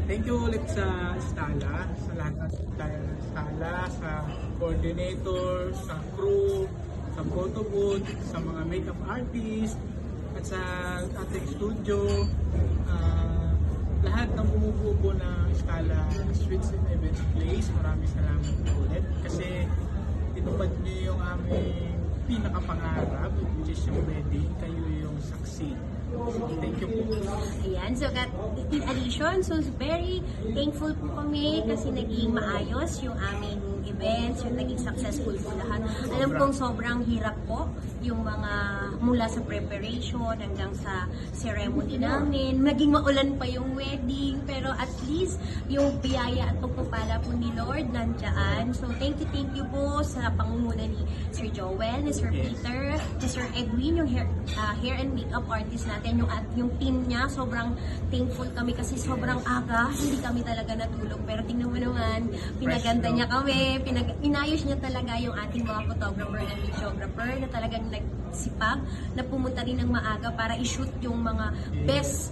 Thank you ulit sa Stala, sa lahat ng Stala, sa coordinator, sa crew, sa photo booth, sa mga makeup artist, at sa ating studio. Lahat ng bumubuo po ng Stala Suites and Events Place, maraming salamat po ulit. Kasi tinupad niyo yung aming pinakapangarap, which is yung wedding. Kayo yung saksi. Thank you po. Ayan, so in addition, so very thankful po kami kasi naging maayos yung aming events, yung naging successful po lahat. Alam kong sobrang hirap po yung mga mula sa preparation hanggang sa ceremony namin. Naging maulan pa yung wedding, pero at least yung biyaya at pagpapala po ni Lord nandiyan. So thank you po sa pangunguna ni Sir Joel, ni Sir Peter, ni Sir Edwin, yung hair and makeup artist natin, yung team niya. Sobrang thankful kami kasi sobrang aga, hindi kami talaga natulog. Pero tingnan mo naman, pinaganda niya kami, inayos niya talaga yung ating mga photographer and videographer na talagang nagsipag na pumunta rin ng maaga para i-shoot yung mga best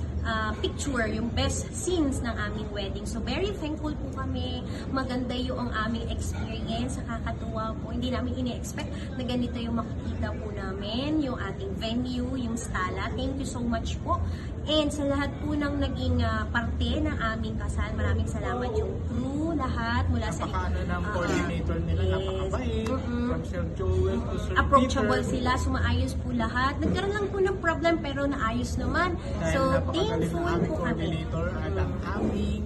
picture, yung best scenes ng aming wedding. So very thankful po kami. Maganda yung aming experience. Nakakatuwa po. Hindi namin ini-expect na ganito yung makikita po namin, yung ating venue, yung Stala. Thank you so much po. And sa lahat po ng naging parte ng aming kasal, maraming salamat yung crew, lahat, mula sa ng coordinator nila, napakabait. From Sir Joel to Sir approachable Peter. sila, sumaayos po lahat. Nagkaroon lang po ng problem pero naayos naman. So, thankful ang po kami. coordinator at ang aming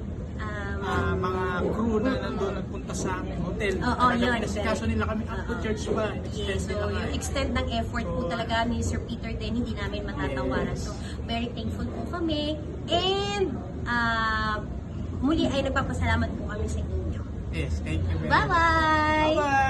mga crew na nandun nagpunta sa aming hotel. Yun. Nasikaso nila kami up to church pa. Yes, so yung extent ng effort po talaga ni Sir Peter din, hindi namin matatawaran. So, very thankful po kami. And, muli ay nagpapasalamat po kami sa inyo. Yes, thank you very much. Bye-bye! Bye-bye!